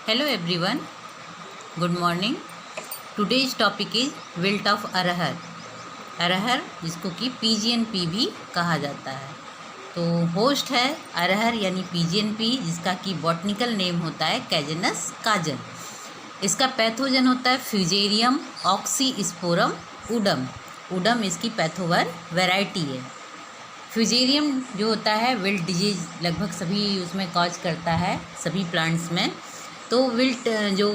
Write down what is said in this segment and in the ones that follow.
Hello everyone, good morning. Today's topic is wilt of अरहर. अरहर जिसको कि PGNP भी कहा जाता है. तो होस्ट है अरहर यानी PGNP, जिसका कि बॉटनिकल नेम होता है कैजेनस काजल. इसका पैथोजन होता है फ्यूजेरियम ऑक्सीस्पोरम उडम. उडम इसकी पैथोवर वैरायटी है. फ्यूजेरियम जो होता है विल्ट डिजीज लगभग सभी उसमें कॉज करता है, सभी प्लांट्स में. तो विल्ट जो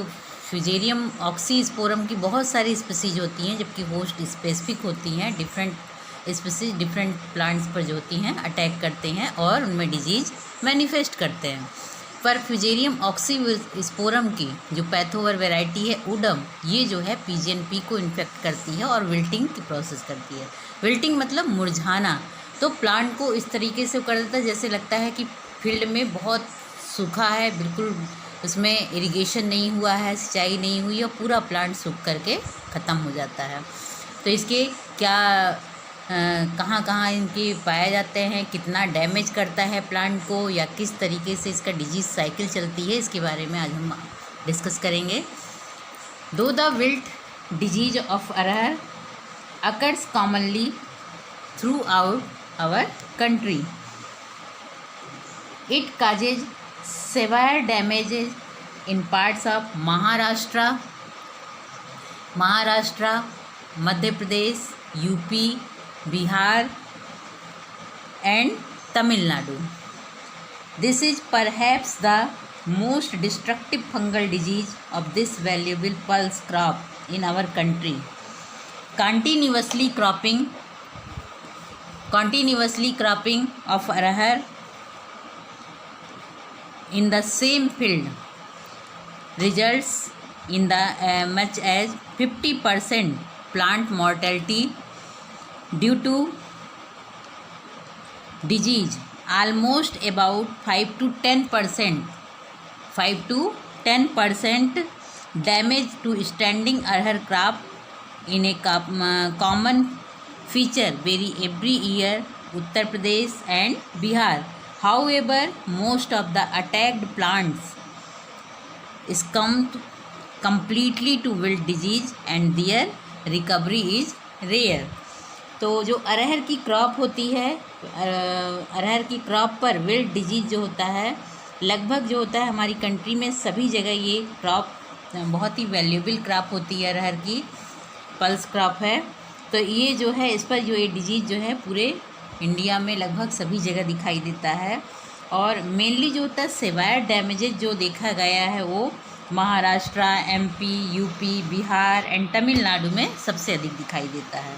फ्यूजेरियम ऑक्सीस्पोरम की बहुत सारी स्पीसीज होती हैं, जबकि होस्ट स्पेसिफिक होती हैं. डिफरेंट स्पीसीज डिफरेंट प्लांट्स पर जो होती हैं अटैक करते हैं और उनमें डिजीज़ मैनिफेस्ट करते हैं. पर फ्यूजेरियम ऑक्सीस्पोरम की जो पैथोवर वैरायटी है उडम, ये जो है PGNP को इन्फेक्ट करती है और विल्टिंग की प्रोसेस करती है. विल्टिंग मतलब मुरझाना. तो प्लांट को इस तरीके से कर देता है जैसे लगता है कि फील्ड में बहुत सूखा है, बिल्कुल उसमें इरिगेशन नहीं हुआ है, सिंचाई नहीं हुई और पूरा प्लांट सूख करके ख़त्म हो जाता है. तो इसके क्या कहाँ कहाँ इनके पाए जाते हैं, कितना डैमेज करता है प्लांट को, या किस तरीके से इसका डिजीज़ साइकिल चलती है, इसके बारे में आज हम डिस्कस करेंगे. दो the wilt disease of arhar occurs commonly through out our country. It causes severe damages in parts of Maharashtra, Madhya Pradesh, UP, Bihar and Tamil Nadu. This is perhaps the most destructive fungal disease of this valuable pulse crop in our country. Continuously cropping of arahar in the same field results in the much as 50% plant mortality due to disease. Almost about 5 to 10% damage to standing arahar crop in a common feature vary every year Uttar Pradesh and Bihar. However, most of the attacked plants succumbed completely to wilt disease and their recovery is rare. तो जो अरहर की crop होती है, अरहर की crop पर wilt disease जो होता है, लगभग जो होता है हमारी कंट्री में सभी जगह ये क्रॉप बहुत ही वैल्यूएबल क्रॉप होती है. अरहर की पल्स क्रॉप है. तो ये जो है इस पर जो ये डिजीज़ जो है पूरे इंडिया में लगभग सभी जगह दिखाई देता है. और मेनली जो होता है सेवायर डैमेजेस जो देखा गया है वो Maharashtra, MP, UP, Bihar and Tamil Nadu में सबसे अधिक दिखाई देता है.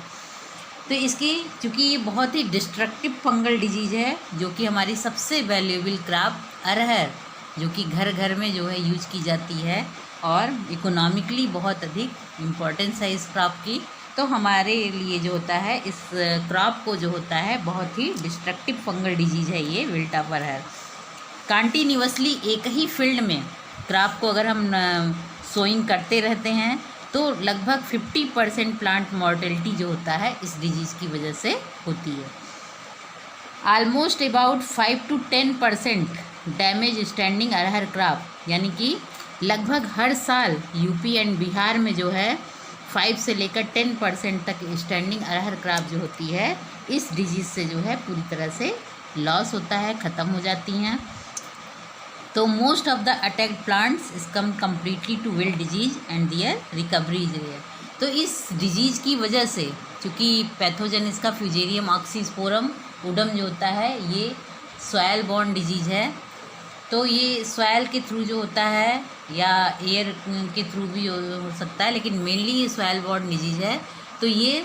तो इसकी चूँकि ये बहुत ही डिस्ट्रक्टिव फंगल डिजीज़ है, जो कि हमारी सबसे वैल्यूएबल क्रॉप अरहर, जो कि घर घर में जो है यूज की जाती है और इकोनॉमिकली बहुत अधिक इम्पोर्टेंस है इस क्रॉप की. तो हमारे लिए जो होता है इस क्रॉप को जो होता है बहुत ही डिस्ट्रक्टिव फंगल डिजीज़ है ये विल्ट ऑफ अरहर. कंटिन्यूअसली एक ही फील्ड में क्रॉप को अगर हम सोइंग करते रहते हैं तो लगभग 50% प्लांट मॉर्टेलिटी जो होता है इस डिजीज़ की वजह से होती है. Almost about 5 to 10% damage standing arhar crop, यानी कि लगभग हर साल UP एंड बिहार में जो है 5 से लेकर 10% तक स्टैंडिंग अरहर क्रॉप जो होती है इस डिजीज़ से जो है पूरी तरह से लॉस होता है, ख़त्म हो जाती हैं. तो most of the attacked plants is come completely to wilt disease and their recovery is rare. तो इस डिजीज़ की वजह से, चूँकि पैथोजन इसका फ्यूजेरियम ऑक्सीस्पोरम उडम जो होता है ये सॉयल बॉर्न डिजीज़ है. तो ये सॉयल के थ्रू जो होता है या एयर के थ्रू भी हो सकता है, लेकिन मेनली ये सॉयल बॉर्न डिजीज़ है. तो ये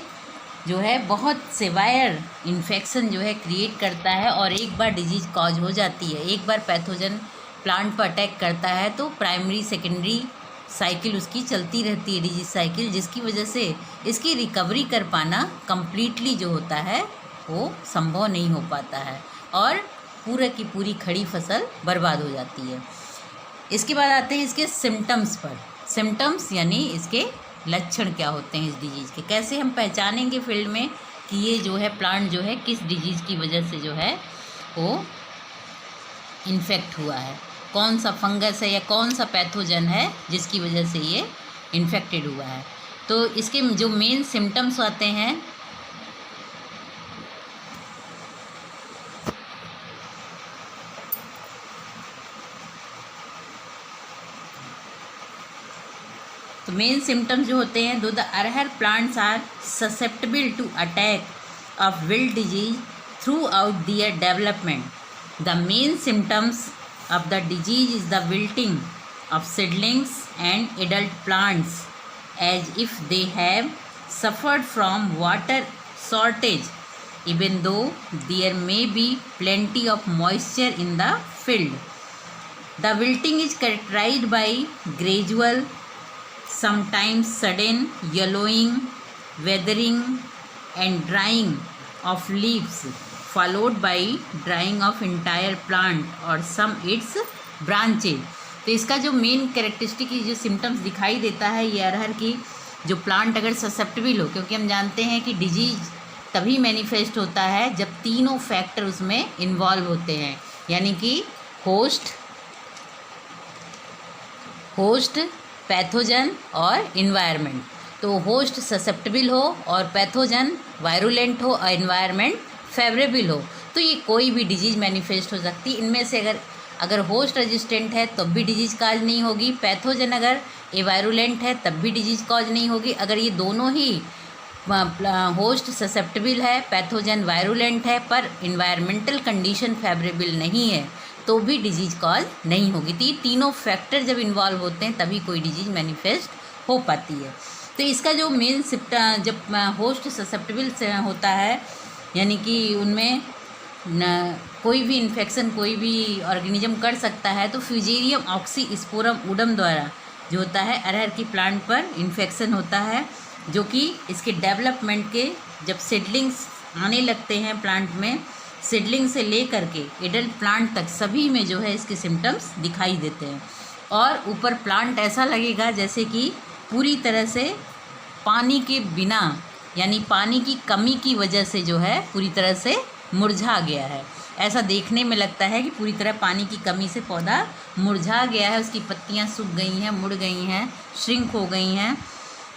जो है बहुत सेवायर इन्फेक्शन जो है क्रिएट करता है, और एक बार डिजीज़ कॉज हो जाती है, एक बार पैथोजन प्लांट पर अटैक करता है तो प्राइमरी सेकेंडरी साइकिल उसकी चलती रहती है, डिजीज़ साइकिल, जिसकी वजह से इसकी रिकवरी कर पाना कम्प्लीटली जो होता है वो संभव नहीं हो पाता है और पूरे की पूरी खड़ी फसल बर्बाद हो जाती है. इसके बाद आते हैं इसके सिम्टम्स पर. सिम्टम्स यानी इसके लक्षण क्या होते हैं इस डिजीज़ के, कैसे हम पहचानेंगे फील्ड में कि ये जो है प्लांट जो है किस डिजीज़ की वजह से जो है वो इन्फेक्ट हुआ है. कौन सा फंगस है या कौन सा पैथोजन है जिसकी वजह से ये इन्फेक्टेड हुआ है। तो इसके जो मेन सिम्टम्स आते हैं, तो मेन सिम्टम्स जो होते हैं, the arhar plants are susceptible to attack of wilt disease throughout their development. The main symptoms of the disease is the wilting of seedlings and adult plants, as if they have suffered from water shortage, even though there may be plenty of moisture in the field. The wilting is characterized by gradual, sometimes sudden yellowing, weathering and drying of leaves, followed by drying of entire plant or some its branches. तो इसका जो main characteristic जो symptoms दिखाई देता है ये अरहर की जो प्लांट अगर ससेप्टेबल हो, क्योंकि हम जानते हैं कि डिजीज तभी मैनिफेस्ट होता है जब तीनों फैक्टर उसमें इन्वॉल्व होते हैं, यानी कि होस्ट पैथोजन और इन्वायरमेंट। तो होस्ट ससेप्टेबल हो और पैथोजन वायरुलेंट हो और इन्वायरमेंट फेवरेबल हो, तो ये कोई भी डिजीज़ मैनिफेस्ट हो सकती। इनमें से अगर होस्ट रेजिस्टेंट है तब भी डिजीज़ काज नहीं होगी, पैथोजन अगर वायरुलेंट है तब भी डिजीज़ काज नहीं होगी। अगर ये दोनों ही होस्ट ससेप्टेबल है, पैथोजन वायरुलेंट है, पर इन्वायरमेंटल कंडीशन फेवरेबल नहीं है, तो भी डिजीज़ काज नहीं होगी। तो ये तीनों फैक्टर जब इन्वॉल्व होते हैं तभी कोई डिजीज़ मैनिफेस्ट हो पाती है। तो इसका जो मेन जब होस्ट ससेप्टेबल होता है, यानी कि उनमें कोई भी इन्फेक्शन कोई भी ऑर्गेनिज्म कर सकता है, तो फ्यूजेरियम ऑक्सीस्पोरम ऊडम द्वारा जो होता है अरहर की प्लांट पर इन्फेक्शन होता है, जो कि इसके डेवलपमेंट के जब सीडलिंग्स आने लगते हैं प्लांट में, सीडलिंग से ले करके एडल्ट प्लांट तक सभी में जो है इसके सिम्टम्स दिखाई देते हैं। और ऊपर प्लांट ऐसा लगेगा जैसे कि पूरी तरह से पानी के बिना, यानी पानी की कमी की वजह से जो है पूरी तरह से मुरझा गया है। ऐसा देखने में लगता है कि पूरी तरह पानी की कमी से पौधा मुरझा गया है, उसकी पत्तियां सूख गई हैं, मुड़ गई हैं, श्रिंक हो गई हैं।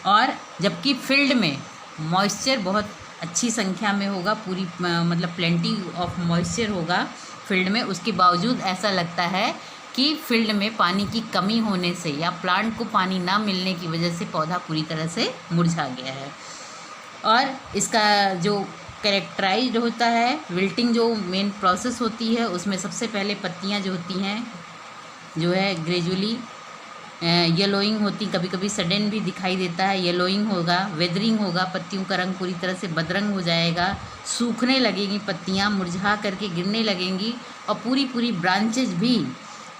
और जबकि फील्ड में मॉइस्चर बहुत अच्छी संख्या में होगा, पूरी मतलब प्लेंटी ऑफ मॉइस्चर होगा फील्ड में, उसके बावजूद ऐसा लगता है कि फील्ड में पानी की कमी होने से या प्लांट को पानी ना मिलने की वजह से पौधा पूरी तरह से मुरझा गया है। और इसका जो कैरेक्टराइज्ड होता है, विल्टिंग जो मेन प्रोसेस होती है, उसमें सबसे पहले पत्तियां जो होती हैं जो है ग्रेजुअली येलोइंग होती, कभी कभी सडन भी दिखाई देता है, येलोइंग होगा, वेदरिंग होगा, पत्तियों का रंग पूरी तरह से बदरंग हो जाएगा, सूखने लगेंगी पत्तियां, मुरझा करके गिरने लगेंगी और पूरी ब्रांचेज भी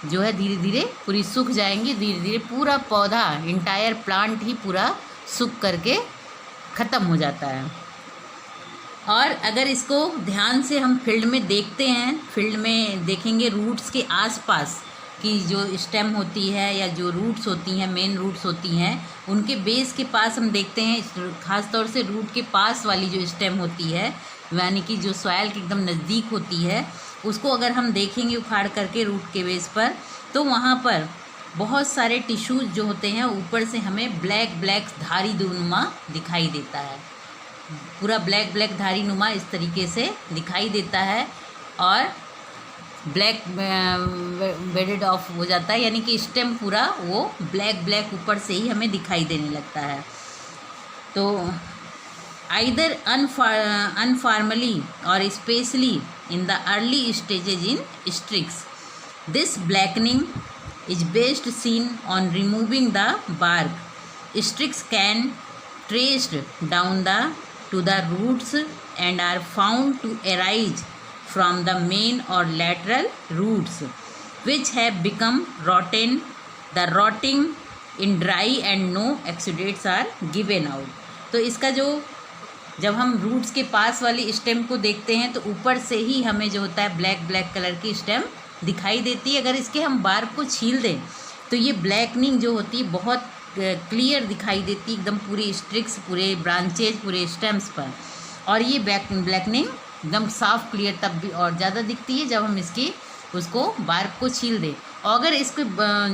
जो है धीरे धीरे पूरी सूख जाएंगी। धीरे धीरे पूरा पौधा, इंटायर प्लांट ही पूरा सूख करके ख़त्म हो जाता है। और अगर इसको ध्यान से हम फील्ड में देखते हैं, फील्ड में देखेंगे रूट्स के आसपास की जो स्टेम होती है या जो रूट्स होती हैं, मेन रूट्स होती हैं, उनके बेस के पास हम देखते हैं, ख़ास तौर से रूट के पास वाली जो स्टेम होती है, यानी कि जो सॉइल के एकदम नज़दीक होती है, उसको अगर हम देखेंगे उखाड़ करके रूट के बेस पर, तो वहाँ पर बहुत सारे टिश्यूज़ जो होते हैं ऊपर से हमें ब्लैक धारी नुमा दिखाई देता है, पूरा ब्लैक धारी नुमा इस तरीके से दिखाई देता है और ब्लैक बेडेड ऑफ हो जाता है, यानी कि स्टेम पूरा वो ब्लैक ऊपर से ही हमें दिखाई देने लगता है। तो आइदर अनफॉर्मली और especially in the early stages in streaks, this blackening is best seen on removing the bark. Streaks can traced down to the roots and are found to arise from the main or lateral roots, which have become rotten. The rotting in dry and no exudates are given out. तो इसका जो जब हम roots के पास वाली stem को देखते हैं तो ऊपर से ही हमें जो होता है ब्लैक कलर की स्टेम दिखाई देती है। अगर इसके हम बार्क को छील दें तो ये ब्लैकनिंग जो होती है बहुत क्लियर दिखाई देती है, एकदम पूरी स्ट्रिक्स, पूरे ब्रांचेज, पूरे स्टेम्स पर। और ये ब्लैकनिंग एकदम साफ क्लियर तब भी और ज़्यादा दिखती है जब हम उसको बार्क को छील दें। अगर इसके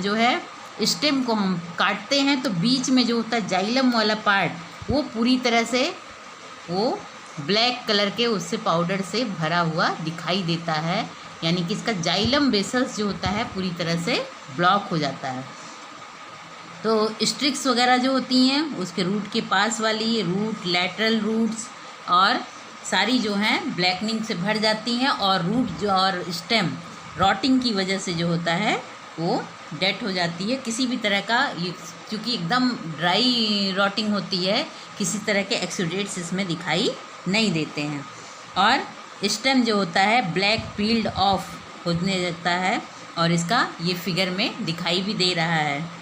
जो है स्टेम को हम काटते हैं तो बीच में जो होता है जाइलम वाला पार्ट वो पूरी तरह से वो ब्लैक कलर के उससे पाउडर से भरा हुआ दिखाई देता है, यानी कि इसका जाइलम बेसल्स जो होता है पूरी तरह से ब्लॉक हो जाता है। तो स्ट्रिक्स वगैरह जो होती हैं उसके रूट के पास वाली रूट, लैटरल रूट्स और सारी जो हैं ब्लैकनिंग से भर जाती हैं, और रूट जो और स्टेम रॉटिंग की वजह से जो होता है वो डेड हो जाती है। किसी भी तरह का ये क्योंकि एकदम ड्राई रॉटिंग होती है, किसी तरह के एक्सुडेट्स इसमें दिखाई नहीं देते हैं, और स्टेम जो होता है ब्लैक पील्ड ऑफ होने लगता है, और इसका ये फिगर में दिखाई भी दे रहा है।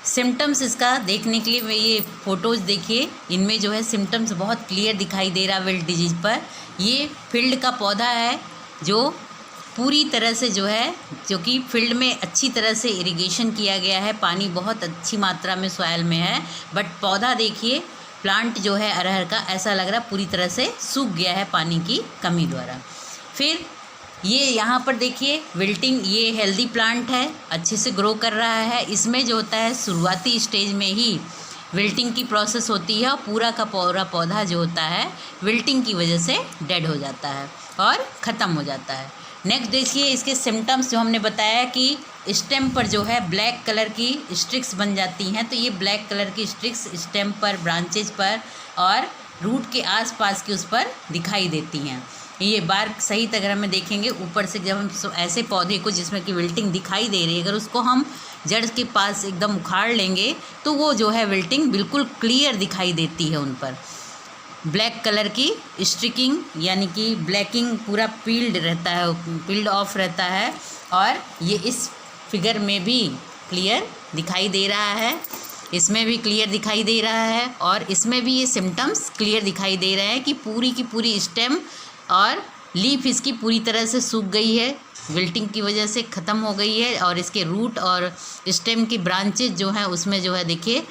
सिम्टम्स इसका देखने के लिए ये फ़ोटोज़ देखिए, इनमें जो है सिम्टम्स बहुत क्लियर दिखाई दे रहा है विल्ट डिजीज़ पर। ये फील्ड का पौधा है जो पूरी तरह से जो है, जो कि फील्ड में अच्छी तरह से इरिगेशन किया गया है, पानी बहुत अच्छी मात्रा में सॉइल में है, बट पौधा देखिए प्लांट जो है अरहर का ऐसा लग रहा है पूरी तरह से सूख गया है पानी की कमी द्वारा। फिर ये यहाँ पर देखिए विल्टिंग, ये हेल्दी प्लांट है, अच्छे से ग्रो कर रहा है। इसमें जो होता है शुरुआती स्टेज में ही विल्टिंग की प्रोसेस होती है, और पूरा का पूरा पौधा जो होता है विल्टिंग की वजह से डेड हो जाता है और ख़त्म हो जाता है। नेक्स्ट देखिए इसके सिम्टम्स जो हमने बताया कि स्टेम पर जो है ब्लैक कलर की स्ट्रिक्स बन जाती हैं, तो ये ब्लैक कलर की स्ट्रिक्स स्टेम पर, ब्रांचेज पर और रूट के आसपास की उस पर दिखाई देती हैं। ये बार सही तरह में देखेंगे ऊपर से, जब हम ऐसे पौधे को जिसमें कि विल्टिंग दिखाई दे रही है, अगर उसको हम जड़ के पास एकदम उखाड़ लेंगे तो वो जो है विल्टिंग बिल्कुल क्लियर दिखाई देती है उन पर। ब्लैक कलर की स्ट्रिकिंग यानी कि ब्लैकिंग पूरा पील्ड रहता है, पील्ड ऑफ रहता है, और ये इस फिगर में भी क्लियर दिखाई दे रहा है, इसमें भी क्लियर दिखाई दे रहा है, और इसमें भी ये सिम्टम्स क्लियर दिखाई दे रहे हैं कि पूरी की पूरी स्टेम और लीफ इसकी पूरी तरह से सूख गई है, विल्टिंग की वजह से ख़त्म हो गई है, और इसके रूट और स्टेम की ब्रांचेज जो हैं उसमें जो है देखिए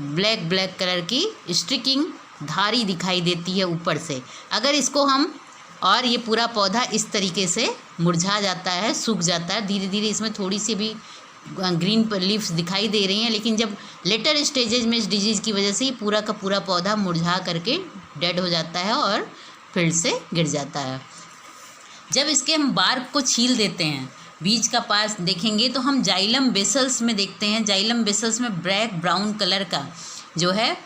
ब्लैक ब्लैक कलर की स्ट्रिकिंग धारी दिखाई देती है ऊपर से। अगर इसको हम, और ये पूरा पौधा इस तरीके से मुरझा जाता है, सूख जाता है, धीरे धीरे इसमें थोड़ी सी भी ग्रीन लीव्स दिखाई दे रही हैं, लेकिन जब लेटर स्टेजेज में इस डिजीज़ की वजह से ये पूरा का पूरा पौधा मुरझा करके डेड हो जाता है और फील्ड से गिर जाता है। जब इसके हम बार्क को छील देते हैं, बीज का पास देखेंगे तो हम जाइलम बेसल्स में देखते हैं, जाइलम बेसल्स में ब्लैक ब्राउन कलर का जो है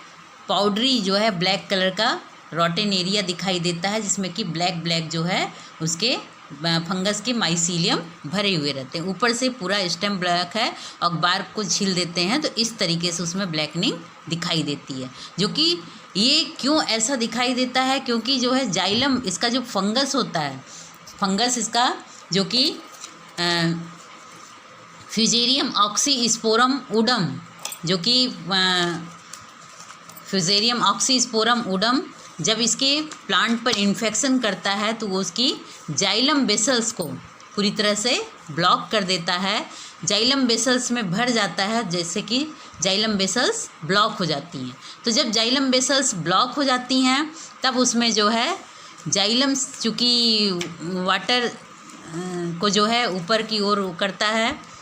पाउडरी जो है ब्लैक कलर का रॉटन एरिया दिखाई देता है, जिसमें कि ब्लैक ब्लैक जो है उसके फंगस के माइसीलियम भरे हुए रहते हैं। ऊपर से पूरा स्टेम ब्लैक है, और बार्क को छील देते हैं तो इस तरीके से उसमें ब्लैकनिंग दिखाई देती है। जो कि ये क्यों ऐसा दिखाई देता है, क्योंकि जो है जाइलम इसका जो फंगस होता है, फंगस इसका जो कि फ्यूजेरियम ऑक्सीस्पोरम उडम, जो कि फ्यूजेरियम ऑक्सीस्पोरम उडम जब इसके प्लांट पर इन्फेक्शन करता है तो वो उसकी जाइलम बेसल्स को पूरी तरह से ब्लॉक कर देता है, जाइलम बेसल्स में भर जाता है, जैसे कि जाइलम बेसल्स ब्लॉक हो जाती हैं। तो जब जाइलम बेसल्स ब्लॉक हो जाती हैं तब उसमें जो है जाइलम चूँकि वाटर को जो है ऊपर की ओर करता है,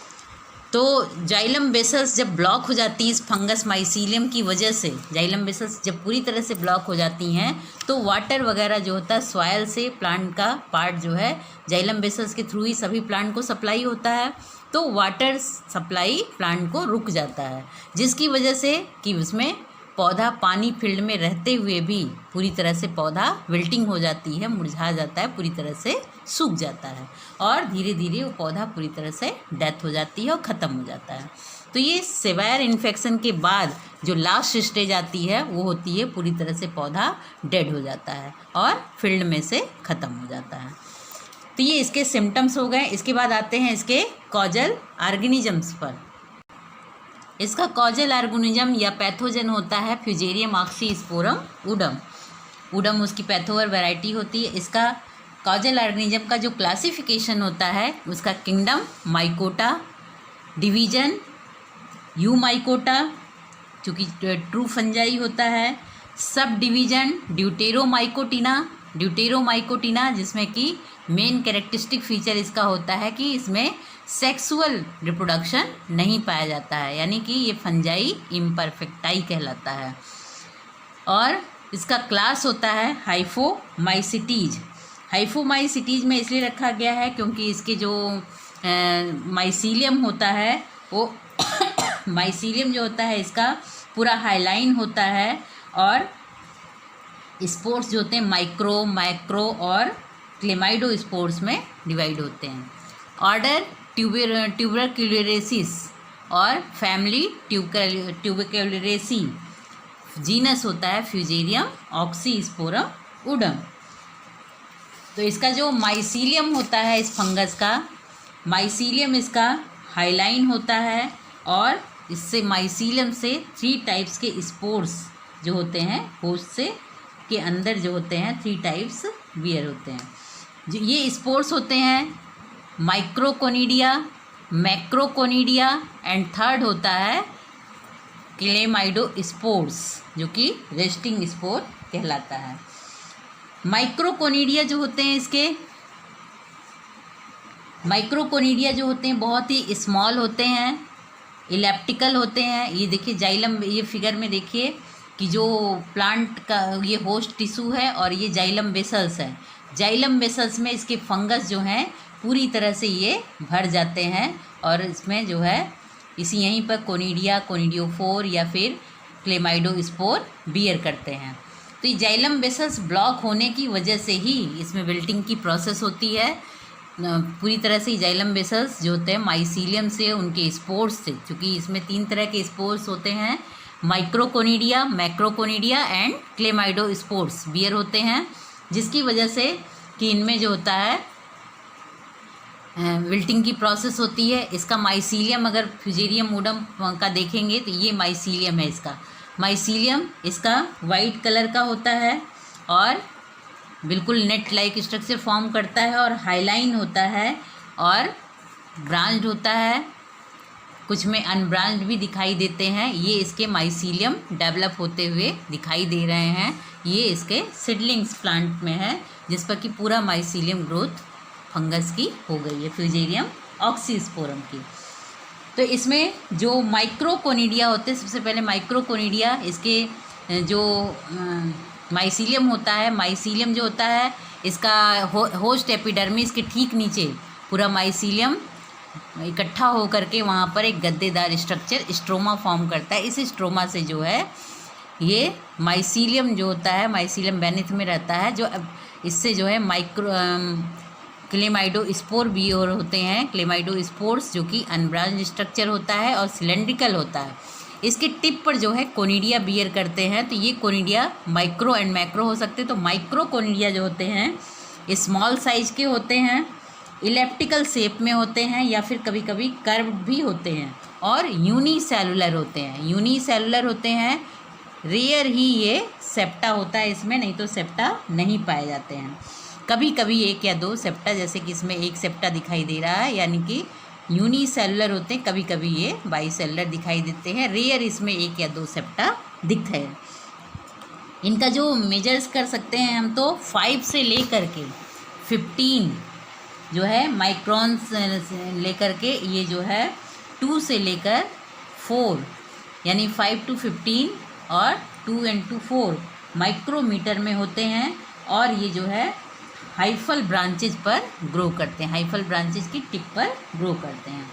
तो जाइलम बेसल्स जब ब्लॉक हो जाती है इस फंगस माइसीलियम की वजह से, जाइलम बेसल्स जब पूरी तरह से ब्लॉक हो जाती हैं तो वाटर वगैरह जो होता है सॉयल से प्लांट का पार्ट जो है जाइलम बेसल्स के थ्रू ही सभी प्लांट को सप्लाई होता है, तो वाटर सप्लाई प्लांट को रुक जाता है, जिसकी वजह से कि उसमें पौधा पानी फील्ड में रहते हुए भी पूरी तरह से पौधा विल्टिंग हो जाती है, मुरझा जाता है, पूरी तरह से सूख जाता है, और धीरे धीरे वो पौधा पूरी तरह से डेथ हो जाती है और ख़त्म हो जाता है। तो ये सेवायर इन्फेक्शन के बाद जो लास्ट स्टेज आती है वो होती है पूरी तरह से पौधा डेड हो जाता है और फील्ड में से ख़त्म हो जाता है। तो ये इसके सिम्टम्स हो गए। इसके बाद आते हैं इसके कॉजल ऑर्गेनिजम्स पर। इसका कॉजल ऑर्गेनिज्म या पैथोजन होता है फ्यूजेरियम ऑक्सीस्पोरम उडम। उडम उसकी पैथोवर वैरायटी होती है। इसका कॉजल ऑर्गेनिज्म का जो क्लासिफिकेशन होता है उसका kingdom mycota, division you mycota चूँकि ट्रू फंजाई होता है, सब डिवीजन ड्यूटेरोमाइकोटिना जिसमें कि मेन कैरेक्टरिस्टिक फीचर इसका होता है कि इसमें सेक्सुअल रिप्रोडक्शन नहीं पाया जाता है, यानी कि ये फंजाई इम्परफेक्टाई कहलाता है। और इसका क्लास होता है हाइफोमाइसिटीज। हाइफोमाइसिटीज में इसलिए रखा गया है क्योंकि इसके जो माइसीलियम होता है वो माइसीलियम जो होता है इसका पूरा हाइलाइन होता है, और स्पोर्स जो होते हैं माइक्रो, मैक्रो और क्लेमाइडो स्पोर्स में डिवाइड होते हैं। ऑर्डर ट्यूबरक्युलेरेसिस और फैमिली ट्यूबरक्युलेरेसी। जीनस होता है फ्यूजेरियम ऑक्सीस्पोरम उडम। तो इसका जो माइसीलियम होता है इस फंगस का, माइसीलियम इसका हाइलाइन होता है, और इससे माइसीलियम से 3 टाइप्स के स्पोर्स जो होते हैं होस्ट से के अंदर जो होते हैं 3 टाइप्स बियर होते हैं। जो ये स्पोर्स होते हैं माइक्रोकोनिडिया, मैक्रोकोनिडिया एंड थर्ड होता है क्लेमाइडोस्पोर्स जो कि रेस्टिंग स्पोर कहलाता है। माइक्रोकोनिडिया जो होते हैं इसके माइक्रोकोनिडिया जो होते हैं बहुत ही स्मॉल होते हैं, इलेप्टिकल होते हैं। ये देखिए जाइलम, ये फिगर में देखिए कि जो प्लांट का ये होस्ट टिश्यू है और ये जाइलम वेसल्स है। जाइलम वेसल्स में इसके फंगस जो हैं पूरी तरह से ये भर जाते हैं, और इसमें जो है इसी यहीं पर कोनिडिया, कोनिडियोफोर या फिर क्लेमाइडोस्पोर बियर करते हैं। तो ये जाइलम वेसल्स ब्लॉक होने की वजह से ही इसमें विल्टिंग की प्रोसेस होती है। पूरी तरह से जाइलम वेसल्स जो होते हैं माइसीलियम से, उनके स्पोर्स से, क्योंकि इसमें 3 तरह के स्पोर्स होते हैं, माइक्रोकोनिडिया, मैक्रोकोनिडिया एंड क्लेमाइडोस्पोर्स बियर होते हैं, जिसकी वजह से कि इनमें जो होता है विल्टिंग की प्रोसेस होती है। इसका माइसीलियम अगर फ्यूजेरियम उडम का देखेंगे तो ये माइसीलियम है। इसका माइसीलियम इसका वाइट कलर का होता है और बिल्कुल नेट लाइक स्ट्रक्चर फॉर्म करता है, और हाईलाइन होता है और ब्रांच्ड होता है, कुछ में अनब्रांच्ड भी दिखाई देते हैं। ये इसके माइसीलियम डेवलप होते हुए दिखाई दे रहे हैं। ये इसके सीडलिंग्स प्लांट में है जिस पर कि पूरा माइसीलियम ग्रोथ फंगस की हो गई है, फ्यूजेरियम ऑक्सीस्पोरम की। तो इसमें जो माइक्रोकोनिडिया होते हैं, सबसे पहले माइक्रोकोनिडिया इसके जो माइसीलियम होता है, माइसीलियम जो होता है इसका होस्ट एपिडर्मिस के ठीक नीचे पूरा माइसीलियम इकट्ठा हो करके वहाँ पर एक गद्देदार स्ट्रक्चर स्ट्रोमा फॉर्म करता है। इस स्ट्रोमा से जो है ये माइसीलियम जो होता है, माइसीलियम बेनिथ में रहता है, जो इससे जो है क्लेमाइडोस्पोर भी और होते हैं। क्लेमाइडोस्पोर्स जो कि अनब्रांच्ड स्ट्रक्चर होता है और सिलेंड्रिकल होता है। इसके टिप पर जो है कोनिडिया बियर करते हैं। तो ये कोनिडिया माइक्रो एंड मैक्रो हो सकते हैं। तो माइक्रो कोनिडिया जो होते हैं स्मॉल साइज के होते हैं, इलेप्टिकल शेप में होते हैं, या फिर कभी कभी कर्व भी होते हैं, और यूनिसेलुलर होते हैं। यूनिसेलुलर होते हैं, रेयर ही ये सेप्टा होता है इसमें, नहीं तो सेप्टा नहीं पाए जाते हैं। कभी कभी 1 या 2 सेप्टा, जैसे कि इसमें 1 सेप्टा दिखाई दे रहा है, यानी कि यूनिसेलुलर होते हैं। कभी कभी ये बाइसेलुलर दिखाई देते हैं, रेयर इसमें 1 या 2 सेप्टा दिखते हैं। इनका जो मेजर्स कर सकते हैं हम, तो 5 से लेकर के 15 जो है माइक्रोन्स लेकर के, ये जो है 2 से लेकर 4 यानी 5 to 15 और 2 into 4 माइक्रोमीटर में होते हैं। और ये जो है हाइफल ब्रांचेज पर ग्रो करते हैं, हाइफल ब्रांचेज की टिप पर ग्रो करते हैं।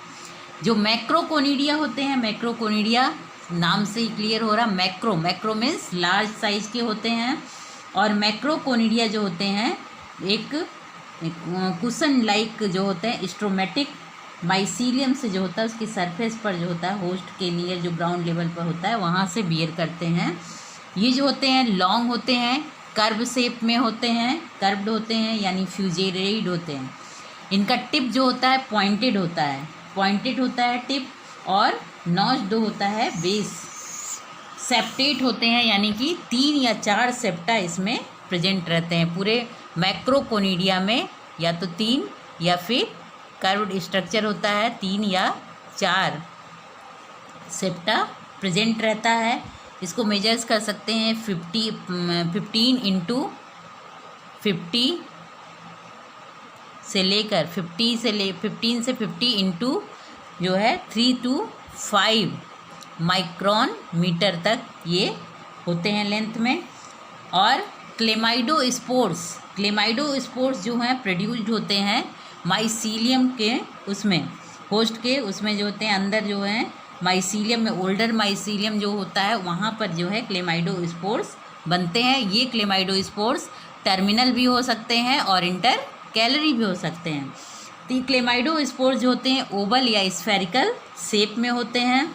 जो मैक्रोकोनिडिया होते हैं, मैक्रोकोनिडिया नाम से ही क्लियर हो रहा, मैक्रो मीन्स लार्ज साइज के होते हैं, और मैक्रोकोनिडिया जो होते हैं एक कुशन लाइक जो होते हैं स्ट्रोमेटिक माइसीलियम से जो होता है उसकी सरफेस पर जो होता है होस्ट के नियर जो ग्राउंड लेवल पर होता है वहाँ से बियर करते हैं। ये जो होते हैं लॉन्ग होते हैं, कर्व शेप में होते हैं, कर्व्ड होते हैं यानी फ्यूजेरिड होते हैं। इनका टिप जो होता है पॉइंटेड होता है, पॉइंटेड होता है टिप, और नॉच्ड होता है बेस। सेप्टेट होते हैं यानी कि 3 या 4 सेप्टा इसमें प्रेजेंट रहते हैं। पूरे मैक्रोकोनिडिया में या तो 3 या फिर कर्व्ड स्ट्रक्चर होता है, 3 या 4 सेप्टा प्रेजेंट रहता है। इसको मेजर्स कर सकते हैं 15 into 50 से लेकर 15 से 50 इंटू जो है 3 to 5 माइक्रोन मीटर तक ये होते हैं लेंथ में। और क्लेमाइडोस्पोर्स जो हैं प्रोड्यूस्ड होते हैं माइसीलियम के उसमें, होस्ट के उसमें जो होते हैं अंदर जो है माइसीलियम में, ओल्डर माइसीलियम जो होता है वहाँ पर जो है क्लेमाइडोस्पोर्स बनते हैं। ये क्लेमाइडोस्पोर्स टर्मिनल भी हो सकते हैं और इंटर कैलरी भी हो सकते हैं। तो ये क्लेमाइडोस्पोर्स जो होते हैं ओवल या स्फेरिकल शेप में होते हैं,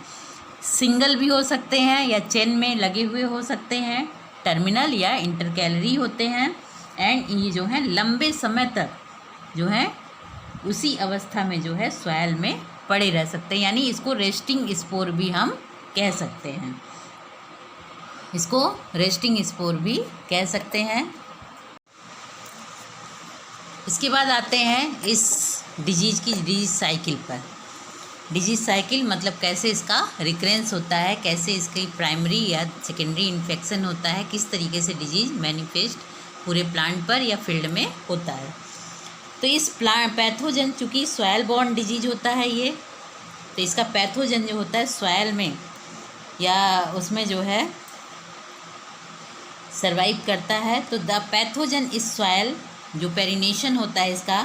सिंगल भी हो सकते हैं या चेन में लगे हुए हो सकते हैं, टर्मिनल या इंटर कैलरी होते हैं। एंड ये जो है लंबे समय तक जो है उसी अवस्था में जो है सॉइल में पड़े रह सकते हैं, यानी इसको रेस्टिंग स्पोर भी हम कह सकते हैं, इसको रेस्टिंग स्पोर भी कह सकते हैं। इसके बाद आते हैं इस डिजीज़ साइकिल पर। डिजीज़ साइकिल मतलब कैसे इसका रिकरेंस होता है, कैसे इसकी प्राइमरी या सेकेंडरी इन्फेक्शन होता है, किस तरीके से डिजीज़ मैनिफेस्ट पूरे प्लांट पर या फील्ड में होता है। तो इस पैथोजन चूँकि सॉइल बॉर्न डिजीज होता है ये, तो इसका पैथोजन जो होता है सॉइल में या उसमें जो है सर्वाइव करता है। तो द पैथोजन इज सॉइल, जो पेरिनेशन होता है इसका,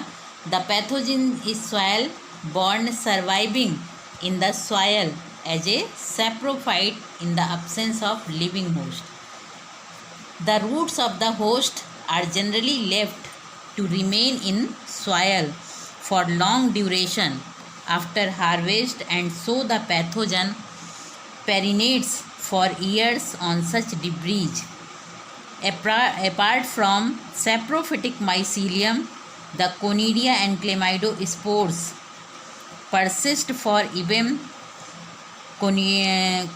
the pathogen is soil borne surviving in the soil as a saprophyte in the absence of living host. The roots of the host are generally left to remain in soil for long duration after harvest, and so the pathogen perinates for years on such debris. Apart from saprophytic mycelium, the conidia and chlamydospores persist for even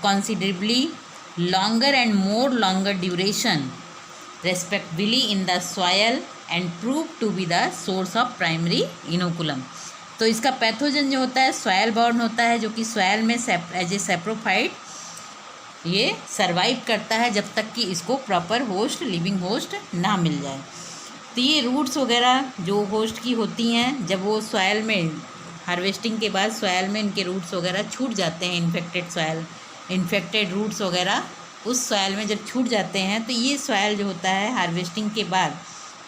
considerably longer and more longer duration respectively in the soil and prove to be the source of primary inoculum. तो इसका pathogen जो होता है soil born होता है, जो कि soil में एज ए सैप्रोफाइट ये सर्वाइव करता है जब तक कि इसको प्रॉपर होस्ट, लिविंग होस्ट ना मिल जाए। तो ये रूट्स वगैरह जो होस्ट की होती हैं, जब वो सॉयल में हार्वेस्टिंग के बाद सॉयल में इनके रूट्स वगैरह छूट जाते हैं, इन्फेक्टेड रूट्स वगैरह उस सॉयल में जब छूट जाते हैं, तो ये सॉयल जो होता है हार्वेस्टिंग के बाद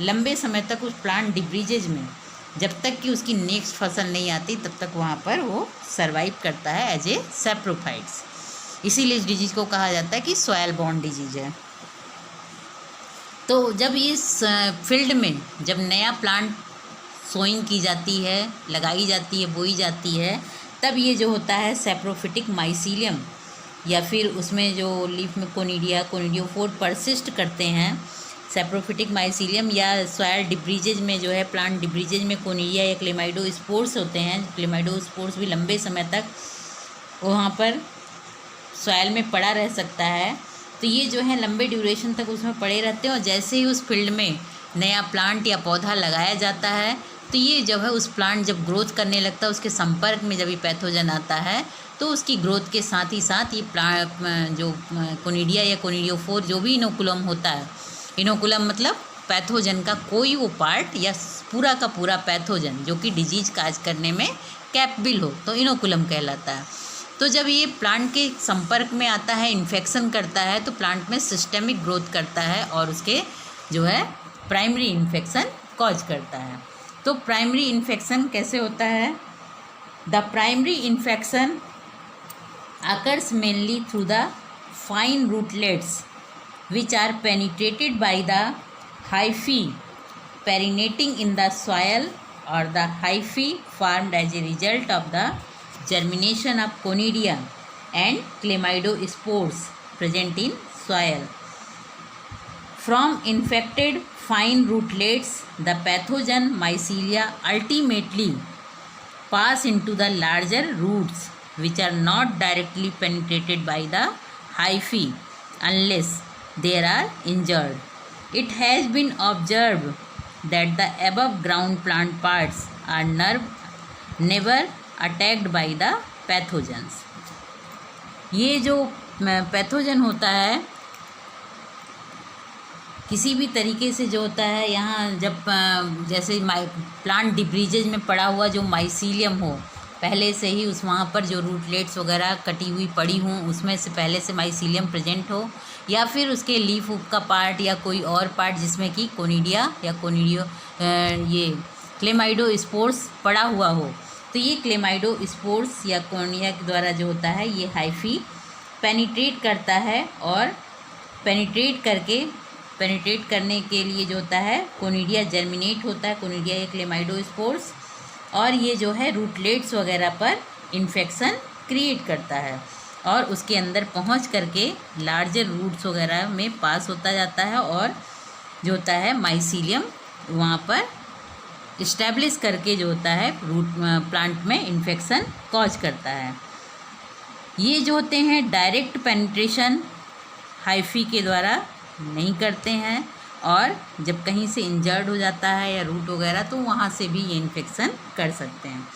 लंबे समय तक उस प्लांट डिब्रीजेज में, जब तक कि उसकी नेक्स्ट फसल नहीं आती तब तक वहाँ पर वो सर्वाइव करता है एज ए सैप्रोफाइट्स। इसीलिए इस डिजीज़ को कहा जाता है कि सॉयल बॉर्न डिजीज है। तो जब इस फील्ड में जब नया प्लांट सोइंग की जाती है, लगाई जाती है, बोई जाती है, तब ये जो होता है सैप्रोफिटिक माइसीलियम या फिर उसमें जो लीफ में कोनिडियोफोर परसिस्ट करते हैं, सैप्रोफिटिक माइसीलियम या सॉयल डिब्रीजेज में जो है प्लांट डिब्रीजेज में कोनिडिया या क्लेमाइडोस्पोर्स होते हैं। क्लेमाइडोस्पोर्स भी लंबे समय तक वहाँ पर सॉयल में पड़ा रह सकता है। तो ये जो है लंबे ड्यूरेशन तक उसमें पड़े रहते हैं, और जैसे ही उस फील्ड में नया प्लांट या पौधा लगाया जाता है, तो ये जो है उस प्लांट जब ग्रोथ करने लगता है, उसके संपर्क में जब ये पैथोजन आता है, तो उसकी ग्रोथ के साथ ही साथ ये प्लांट जो कोनिडिया या कोनिडियोफोर जो भी इनोकुलम होता है, इनोकुलम मतलब पैथोजन का कोई वो पार्ट या पूरा का पूरा पैथोजन जो कि डिजीज काज करने में कैपेबल हो, तो इनोकुलम कहलाता है। तो जब ये प्लांट के संपर्क में आता है, इन्फेक्शन करता है, तो प्लांट में सिस्टेमिक ग्रोथ करता है और उसके जो है प्राइमरी इन्फेक्शन कॉज करता है। तो प्राइमरी इन्फेक्शन कैसे होता है? The primary infection occurs mainly through the fine rootlets which are penetrated by the hyphae perinating in the soil, or the hyphae formed as a result of the germination of conidia and chlamydospores present in soil. From infected fine rootlets, the pathogen mycelia ultimately pass into the larger roots, which are not directly penetrated by the hyphae unless they are injured. It has been observed that the above ground plant parts are never attacked by the pathogens. ये जो pathogen होता है किसी भी तरीके से जो होता है यहाँ जब जैसे प्लांट डिब्रीजेज में पड़ा हुआ जो माइसीलियम हो, पहले से ही उस वहाँ पर जो रूटलेट्स वगैरह कटी हुई पड़ी हों उसमें से पहले से माइसीलियम प्रेजेंट हो, या फिर उसके लीफ हुक का पार्ट या कोई और पार्ट जिसमें कि कोनिडिया या कोनिडियो ये क्लेमाइडोस्पोर्स पड़ा हुआ हो, तो ये क्लेमाइडोस्पोर्स या कोनिडिया के द्वारा जो होता है ये हाइफी पेनिट्रेट करता है, और पेनिट्रेट करने के लिए जो होता है कोनिडिया जर्मिनेट होता है, कोनिडिया या क्लेमाइडोस्पोर्स, और ये जो है रूटलेट्स वगैरह पर इन्फेक्शन क्रिएट करता है और उसके अंदर पहुंच करके लार्जर रूट्स वगैरह में पास होता जाता है, और जो होता है माइसीलियम वहाँ पर इस्टेब्लिश करके जो होता है रूट प्लांट में इन्फेक्शन कॉज करता है। ये जो होते हैं डायरेक्ट पेनिट्रेशन हाइफी के द्वारा नहीं करते हैं, और जब कहीं से इंजर्ड हो जाता है या रूट वगैरह तो वहाँ से भी ये इन्फेक्शन कर सकते हैं।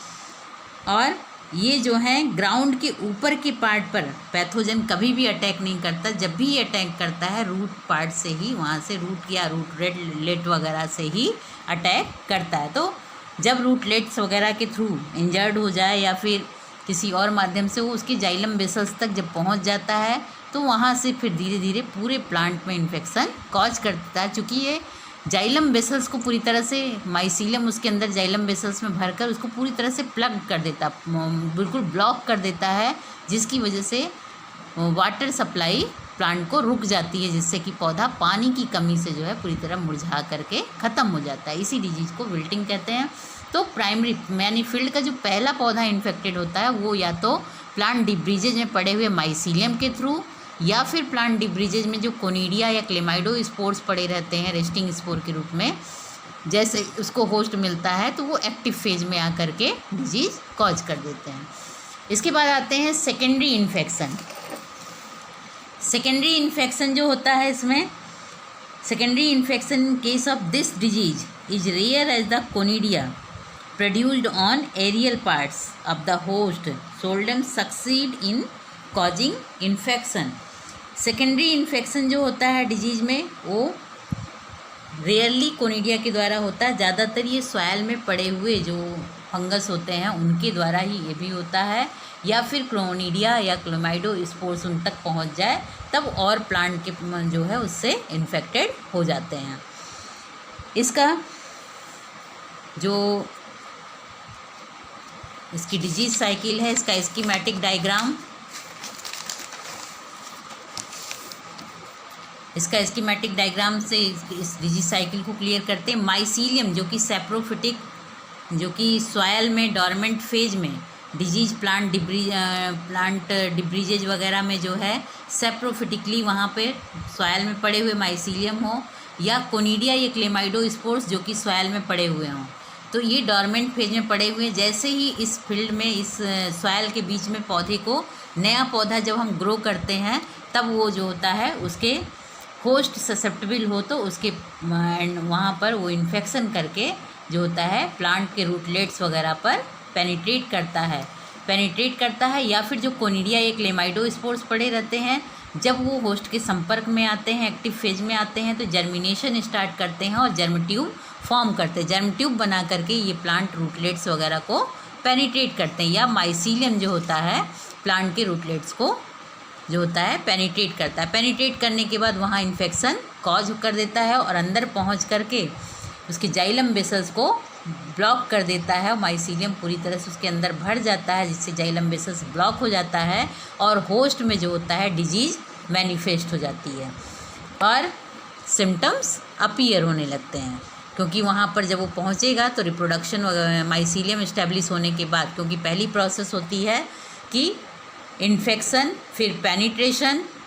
और ये जो है ग्राउंड के ऊपर के पार्ट पर पैथोजन कभी भी अटैक नहीं करता, जब भी ये अटैक करता है रूट पार्ट से ही, वहाँ से रूट या रूटलेट वगैरह से ही अटैक करता है। तो जब रूटलेट्स वगैरह के थ्रू इंजर्ड हो जाए या फिर किसी और माध्यम से वो उसकी जाइलम वेसल्स तक जब पहुँच जाता है तो वहाँ से फिर धीरे धीरे पूरे प्लांट में इन्फेक्शन कॉज करता है। चूँकि ये जाइलम वेसल्स को पूरी तरह से माइसीलियम उसके अंदर जाइलम वेसल्स में भरकर उसको पूरी तरह से प्लग कर देता, बिल्कुल ब्लॉक कर देता है, जिसकी वजह से वाटर सप्लाई प्लांट को रुक जाती है, जिससे कि पौधा पानी की कमी से जो है पूरी तरह मुरझा करके ख़त्म हो जाता है। इसी डिजीज़ को विल्टिंग कहते हैं। तो प्राइमरी यानी फील्ड का जो पहला पौधा इन्फेक्टेड होता है वो या तो प्लांट डिब्रीजेज में पड़े हुए माइसीलियम के थ्रू, या फिर प्लांट डिब्रीजेज में जो कोनिडिया या क्लेमाइडोस्पोर्स पड़े रहते हैं रेस्टिंग स्पोर के रूप में, जैसे उसको होस्ट मिलता है तो वो एक्टिव फेज में आकर के डिजीज़ कॉज कर देते हैं। इसके बाद आते हैं सेकेंडरी इन्फेक्शन। सेकेंडरी इन्फेक्शन जो होता है इसमें, secondary infection in case of this disease is rare as the conidia produced on aerial parts of the host seldom succeed in causing infection। Secondary infection जो होता है डिजीज़ में वो rarely conidia के द्वारा होता है, ज़्यादातर ये सॉइल में पड़े हुए जो फंगस होते हैं उनके द्वारा ही ये भी होता है, या फिर क्लोनिडिया या क्लेमाइडोस्पोर्स उन तक पहुंच जाए तब और प्लांट के जो है उससे इन्फेक्टेड हो जाते हैं। इसका जो इसकी डिजीज साइकिल है, इसका स्कीमेटिक डायग्राम, इसका स्कीमेटिक डायग्राम से इस डिजीज साइकिल को क्लियर करते हैं। माइसीलियम जो कि सैप्रोफिटिक, जो कि सॉयल में डॉर्मेंट फेज में डिजीज प्लांट डिब्रीजेज वगैरह में जो है सैप्रोफिटिकली वहाँ पे सॉयल में पड़े हुए माइसीलियम हो, या कोनिडिया या क्लेमाइडोस्पोर्स जो कि सॉयल में पड़े हुए हों, तो ये डॉर्मेंट फेज में पड़े हुए। जैसे ही इस फील्ड में इस सॉयल के बीच में पौधे को नया पौधा जब हम ग्रो करते हैं तब वो जो होता है उसके होस्ट ससेप्टेबल हो तो उसके वहाँ पर वो इन्फेक्शन करके जो होता है प्लांट के रूटलेट्स वगैरह पर पेनिट्रेट करता है, या फिर जो कोनिडिया या क्लेमाइडोस्पोर्स पड़े रहते हैं जब वो होस्ट के संपर्क में आते हैं, एक्टिव फेज में आते हैं, तो जर्मिनेशन स्टार्ट करते हैं और जर्म ट्यूब फॉर्म करते हैं। जर्म ट्यूब बना करके ये प्लांट रूटलेट्स वगैरह को पेनिट्रेट करते हैं, या माइसीलियम जो होता है प्लांट के रूटलेट्स को जो होता है पेनिट्रेट करता है। पेनिट्रेट करने के बाद वहाँ इन्फेक्शन कॉज कर देता है और अंदर पहुँच करके उसके जाइलम वेसल्स को ब्लॉक कर देता है, और माइसीलियम पूरी तरह से उसके अंदर भर जाता है, जिससे जाइलम वेसल्स ब्लॉक हो जाता है और होस्ट में जो होता है डिजीज़ मैनिफेस्ट हो जाती है और सिम्टम्स अपीयर होने लगते हैं। क्योंकि वहाँ पर जब वो पहुँचेगा तो रिप्रोडक्शन माइसीलियम इस्टेब्लिश होने के बाद, क्योंकि पहली प्रोसेस होती है कि इन्फेक्शन, फिर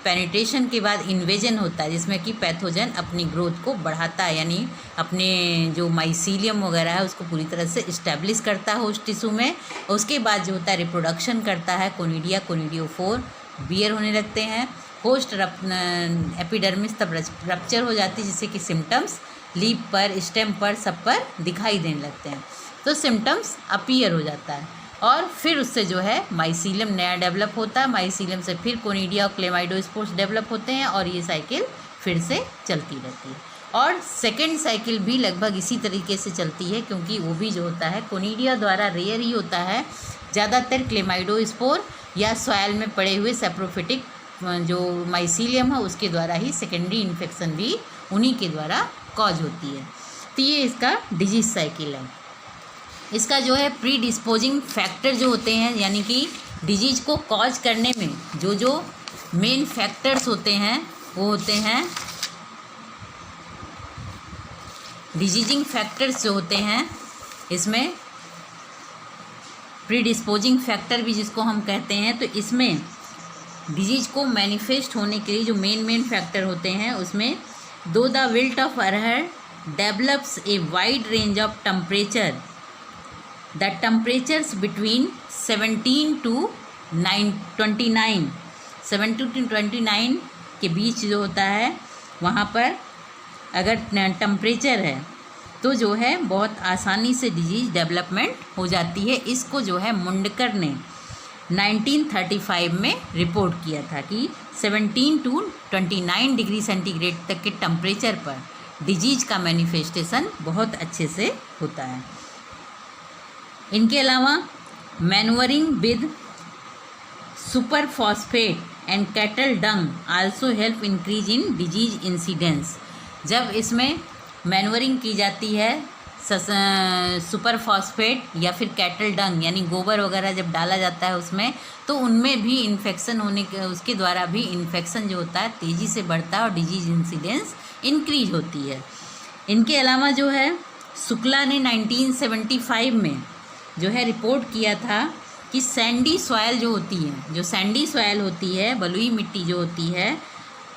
पेनिट्रेशन के बाद इन्वेजन होता है, जिसमें कि पैथोजन अपनी ग्रोथ को बढ़ाता है, यानी अपने जो माइसीलियम वगैरह है उसको पूरी तरह से इस्टेब्लिश करता है होस्ट टिश्यू में। उसके बाद जो होता है रिप्रोडक्शन करता है, कोनिडिया कोनिडियोफोर बियर होने लगते हैं, होस्ट एपिडर्मिस तब रप्चर हो जाती है, जिससे कि सिम्टम्स लीफ पर, स्टेम पर, सब पर दिखाई देने लगते हैं। तो सिम्टम्स अपीयर हो जाता है और फिर उससे जो है माइसीलियम नया डेवलप होता है, माइसीलियम से फिर कोनिडिया और क्लेमाइडोस्पोर्स डेवलप होते हैं और ये साइकिल फिर से चलती रहती है। और सेकेंड साइकिल भी लगभग इसी तरीके से चलती है, क्योंकि वो भी जो होता है कोनिडिया द्वारा रेयर ही होता है। ज़्यादातर क्लेमाइडोस्पोर या सॉइल में पड़े हुए सेप्रोफिटिक जो माइसीलियम है उसके द्वारा ही सेकेंडरी इन्फेक्शन भी उन्हीं के द्वारा कॉज होती है। तो ये इसका डिजीज साइकिल है। इसका जो है प्री डिस्पोजिंग फैक्टर जो होते हैं, यानी कि डिजीज को कॉज करने में जो मेन फैक्टर्स होते हैं वो होते हैं डिजीजिंग फैक्टर्स जो होते हैं। इसमें प्री डिस्पोजिंग फैक्टर भी जिसको हम कहते हैं, तो इसमें डिजीज को मैनिफेस्ट होने के लिए जो मेन फैक्टर होते हैं उसमें दो the wilt of arhar develops a wide range of temperature, the temperatures between 17 to 29 के बीच जो होता है वहाँ पर अगर टेम्परेचर है तो जो है बहुत आसानी से डिजीज डेवलपमेंट हो जाती है। इसको जो है मुंडकर ने 1935 में रिपोर्ट किया था कि 17 to 29 डिग्री सेंटीग्रेड तक के टेम्परेचर पर डिजीज का मैनिफेस्टेशन बहुत अच्छे से होता है। इनके अलावा manuring with super phosphate and cattle Dang also help increase in disease incidence. जब इसमें मैन्यूरिंग की जाती है सुपर फॉस्फेट या फिर कैटल डंग यानी गोबर वगैरह जब डाला जाता है उसमें, तो उनमें भी इन्फेक्शन होने के उसके द्वारा भी इन्फेक्शन जो होता है तेज़ी से बढ़ता है और डिजीज इंसिडेंस इंक्रीज होती है। इनके अलावा जो है शुक्ला ने 1975 में जो है रिपोर्ट किया था कि सैंडी सॉयल जो होती है, जो सैंडी सॉयल होती है, बलुई मिट्टी जो होती है,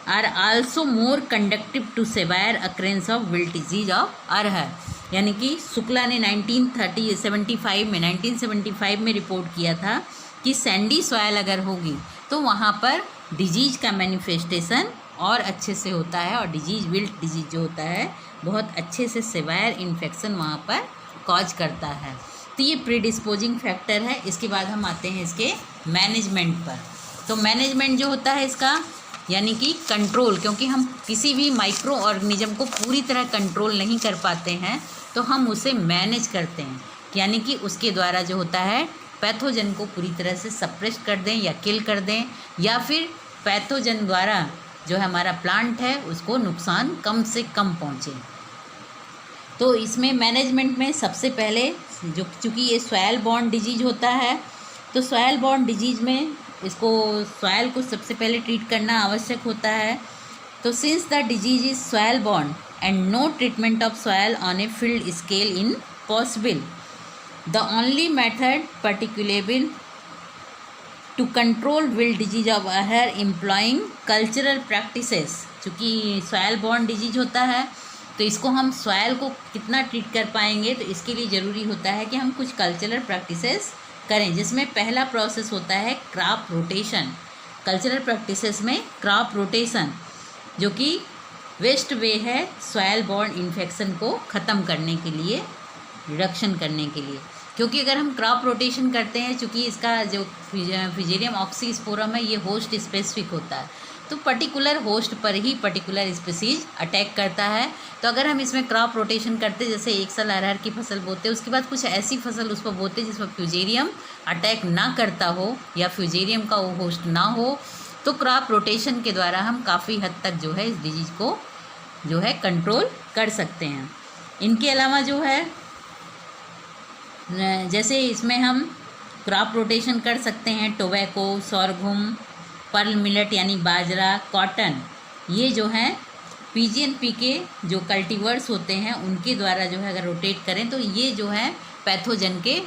are also more conductive to severe occurrence of wilt disease of arhar. यानी कि शुक्ला ने 1975 में रिपोर्ट किया था कि सैंडी सॉयल अगर होगी तो वहाँ पर डिजीज का मैनिफेस्टेशन और अच्छे से होता है और डिजीज विल्ट डिजीज जो होता है बहुत अच्छे से सेवायर इन्फेक्शन वहाँ पर कॉज करता है। तो ये प्रीडिस्पोजिंग फैक्टर है। इसके बाद हम आते हैं इसके मैनेजमेंट पर। तो मैनेजमेंट जो होता है इसका यानी कि कंट्रोल, क्योंकि हम किसी भी माइक्रो ऑर्गेनिज्म को पूरी तरह कंट्रोल नहीं कर पाते हैं तो हम उसे मैनेज करते हैं, यानी कि उसके द्वारा जो होता है पैथोजन को पूरी तरह से सप्रेस कर दें या किल कर दें, या फिर पैथोजन द्वारा जो है हमारा प्लांट है उसको नुकसान कम से कम पहुँचे। तो इसमें मैनेजमेंट में सबसे पहले जो चूँकि ये सॉयल बॉर्न डिजीज होता है, तो सॉयल बॉर्न डिजीज में इसको सॉयल को सबसे पहले ट्रीट करना आवश्यक होता है। तो since the disease is soil borne and no treatment of soil on a field scale in possible, the only method practicable to control wilt disease of arhar employing cultural practices. चूँकि soil borne disease होता है तो इसको हम soil को कितना treat कर पाएंगे, तो इसके लिए ज़रूरी होता है कि हम कुछ कल्चरल प्रैक्टिसेस करें, जिसमें पहला प्रोसेस होता है क्रॉप रोटेशन। कल्चरल प्रैक्टिसेस में क्रॉप रोटेशन जो कि बेस्ट वे है सॉयल बॉर्न इन्फेक्शन को ख़त्म करने के लिए, रिडक्शन करने के लिए। क्योंकि अगर हम क्रॉप रोटेशन करते हैं, चूँकि इसका जो फिजेरियम ऑक्सीस्पोरम है ये होस्ट स्पेसिफिक होता है, तो पर्टिकुलर होस्ट पर ही पर्टिकुलर स्पीसीज अटैक करता है। तो अगर हम इसमें क्रॉप रोटेशन करते, जैसे एक साल अरहर की फसल बोते, उसके बाद कुछ ऐसी फसल उस पर बोते जिसमें फ्यूजेरियम अटैक ना करता हो या फ्यूजेरियम का वो होस्ट ना हो, तो क्रॉप रोटेशन के द्वारा हम काफ़ी हद तक जो है इस डिजीज़ को जो है कंट्रोल कर सकते हैं। इनके अलावा जो है जैसे इसमें हम क्रॉप रोटेशन कर सकते हैं टोबैको, सोरघुम, पर्ल मिलेट यानी बाजरा, कॉटन, ये जो हैं पीजीएनपी के जो कल्टीवर्स होते हैं उनके द्वारा जो है अगर रोटेट करें तो ये जो है पैथोजन के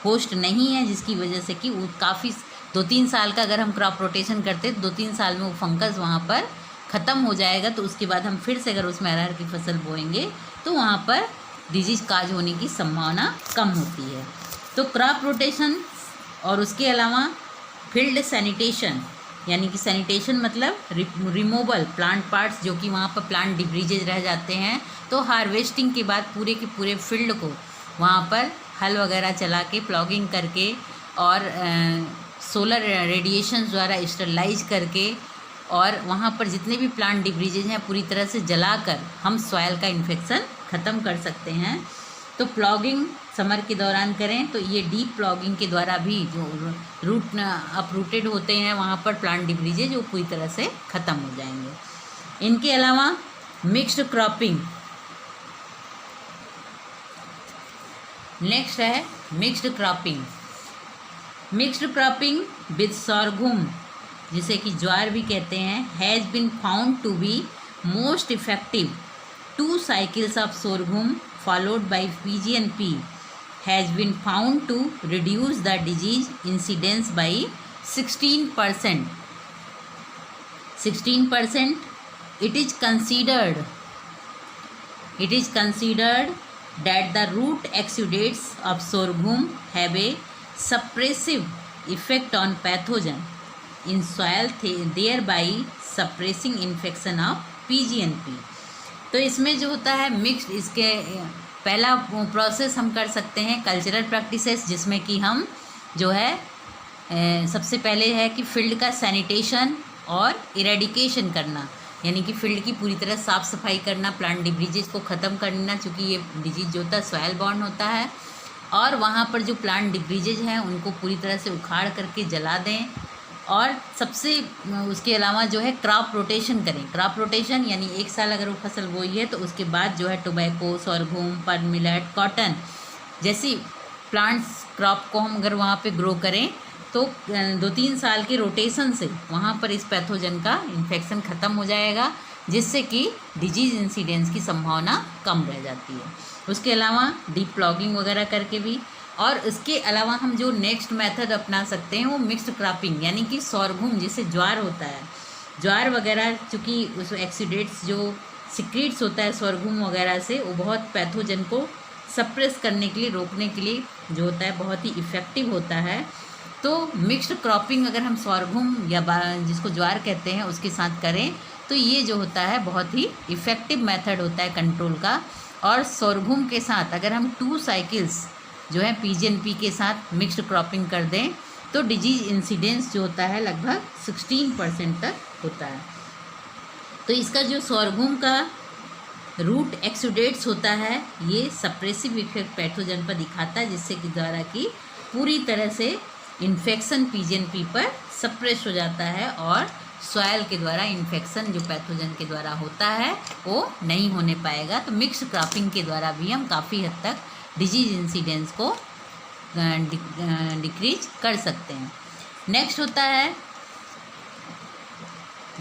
होस्ट नहीं है, जिसकी वजह से कि वो काफ़ी 2-3 साल का अगर हम क्रॉप रोटेशन करते तो 2-3 साल में वो फंगस वहाँ पर ख़त्म हो जाएगा। तो उसके बाद हम फिर से अगर उसमें अरहर की फसल बोएंगे तो वहाँ पर डिजीज काज होने की संभावना कम होती है। तो क्रॉप रोटेशन और उसके अलावा फील्ड सैनिटेशन, यानी कि सैनिटेशन मतलब रिमूवल प्लांट पार्ट्स जो कि वहाँ पर प्लांट डिब्रीजेज रह जाते हैं, तो हार्वेस्टिंग के बाद पूरे के पूरे फील्ड को वहाँ पर हल वगैरह चला के प्लॉगिंग करके और सोलर रेडिएशन द्वारा स्टरलाइज करके और वहाँ पर जितने भी प्लांट डिब्रीजेज हैं पूरी तरह से जलाकर हम सॉयल का इन्फेक्शन ख़त्म कर सकते हैं। तो प्लॉगिंग समर के दौरान करें तो ये डीप प्लॉगिंग के द्वारा भी जो रूट अपरूटेड होते हैं वहाँ पर प्लांट डिब्रीजेज वो पूरी तरह से ख़त्म हो जाएंगे। इनके अलावा मिक्स्ड क्रॉपिंग, नेक्स्ट है mixed cropping. Mixed cropping with sorghum, जिसे कि ज्वार भी कहते हैं, has been found to be most effective. 2 cycles of sorghum followed by PGNP has been found to reduce the disease incidence by 16%. 16%. It is considered that the root exudates of sorghum have a suppressive effect on pathogen in soil, thereby suppressing infection of PGNP. तो इसमें जो होता है mix, इसके पहला process हम कर सकते हैं कल्चरल प्रैक्टिसेस, जिसमें कि हम जो है सबसे पहले है कि फील्ड का सैनिटेशन और इरेडिकेशन करना, यानी कि फील्ड की पूरी तरह साफ़ सफाई करना, प्लांट डिब्रीजेज को ख़त्म करना, चूँकि ये डिजीज जो होता है सॉयल बॉर्न होता है, और वहाँ पर जो प्लांट डिब्रीजेज हैं उनको पूरी तरह से उखाड़ करके जला दें। और सबसे उसके अलावा जो है क्रॉप रोटेशन करें। क्रॉप रोटेशन यानी एक साल अगर वो फसल बोई है तो उसके बाद जो है tobacco, sorghum, pearl millet, cotton जैसी प्लांट्स क्रॉप को हम अगर वहाँ पे ग्रो करें तो 2-3 साल के रोटेशन से वहाँ पर इस पैथोजन का इन्फेक्शन ख़त्म हो जाएगा, जिससे कि डिजीज़ इंसिडेंस की संभावना कम रह जाती है। उसके अलावा डीप प्लॉगिंग वगैरह करके भी, और इसके अलावा हम जो नेक्स्ट मेथड अपना सकते हैं वो मिक्स्ड क्रॉपिंग, यानी कि sorghum जिसे ज्वार होता है, ज्वार वगैरह चूँकि उस एक्सीडेट्स जो सिक्रीट्स होता है sorghum वगैरह से, वो बहुत पैथोजन को सप्रेस करने के लिए, रोकने के लिए जो होता है बहुत ही इफ़ेक्टिव होता है। तो मिक्स्ड क्रॉपिंग अगर हम sorghum या जिसको ज्वार कहते हैं उसके साथ करें तो ये जो होता है बहुत ही इफ़ेक्टिव मेथड होता है कंट्रोल का। और sorghum के साथ अगर हम 2 cycles जो है PGNP के साथ मिक्स्ड क्रॉपिंग कर दें तो डिजीज इंसिडेंस जो होता है लगभग 16% तक होता है। तो इसका जो sorghum का रूट एक्सुडेट्स होता है ये सप्रेसिव इफेक्ट पैथोजन पर दिखाता है, जिससे कि द्वारा कि पूरी तरह से इन्फेक्शन PGNP पर सप्रेस हो जाता है और सॉयल के द्वारा इन्फेक्शन जो पैथोजन के द्वारा होता है वो नहीं होने पाएगा। तो मिक्स क्रॉपिंग के द्वारा भी हम काफ़ी हद तक डिजीज इंसिडेंस को डिक्रीज कर सकते हैं। नेक्स्ट होता है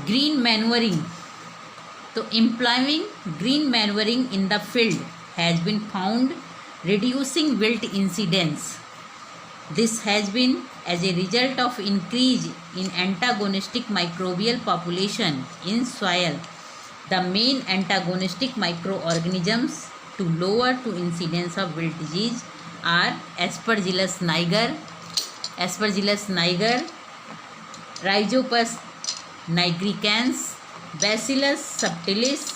ग्रीन मैन्योरिंग। तो employing green manuring in the field has been found reducing wilt incidence. This has been as a result of increase in antagonistic microbial population in soil. The main antagonistic microorganisms to lower to incidence of wilt disease are Aspergillus niger, Rhizopus nigricans, Bacillus subtilis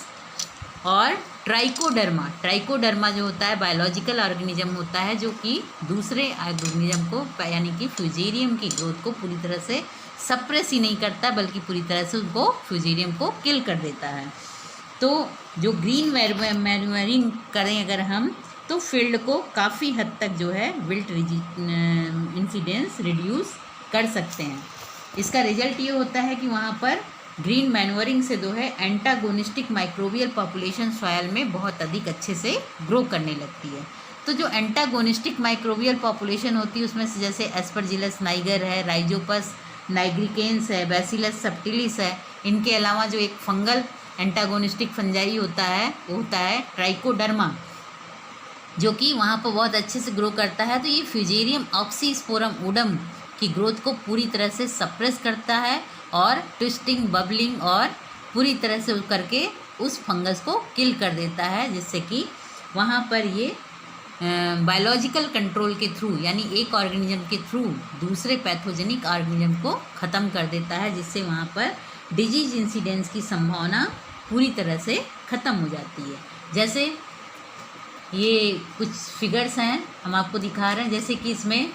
और trichoderma जो होता है biological organism होता है जो कि दूसरे organism को यानी कि फ्यूजेरियम की ग्रोथ को पूरी तरह से सप्रेस ही नहीं करता बल्कि पूरी तरह से उनको फ्यूजेरियम को किल कर देता है। तो जो ग्रीन मैन्योरिंग करें अगर हम तो फील्ड को काफ़ी हद तक जो है विल्ट इंसिडेंस रिड्यूस कर सकते हैं। इसका रिजल्ट ये होता है कि वहाँ पर ग्रीन मैन्योरिंग से जो है एंटागोनिस्टिक माइक्रोबियल पॉपुलेशन सॉयल में बहुत अधिक अच्छे से ग्रो करने लगती है। तो जो एंटागोनिस्टिक माइक्रोबियल पॉपुलेशन होती है उसमें से जैसे एस्परजिलस नाइगर है, राइजोपस नाइग्रिकेंस है, बैसिलस सबटिलिस है, इनके अलावा जो एक फंगल एंटागोनिस्टिक फंजाई होता है वो होता है ट्राइकोडर्मा जो कि वहाँ पर बहुत अच्छे से ग्रो करता है। तो ये फ्यूजेरियम ऑक्सीस्पोरम ओडम की ग्रोथ को पूरी तरह से सप्रेस करता है और ट्विस्टिंग बबलिंग और पूरी तरह से करके उस फंगस को किल कर देता है, जिससे कि वहाँ पर ये बायोलॉजिकल कंट्रोल के थ्रू यानी एक ऑर्गेनिज्म के थ्रू दूसरे पैथोजेनिक ऑर्गेनिज्म को ख़त्म कर देता है, जिससे वहाँ पर डिजीज इंसिडेंस की संभावना पूरी तरह से ख़त्म हो जाती है। जैसे ये कुछ फिगर्स हैं हम आपको दिखा रहे हैं, जैसे कि इसमें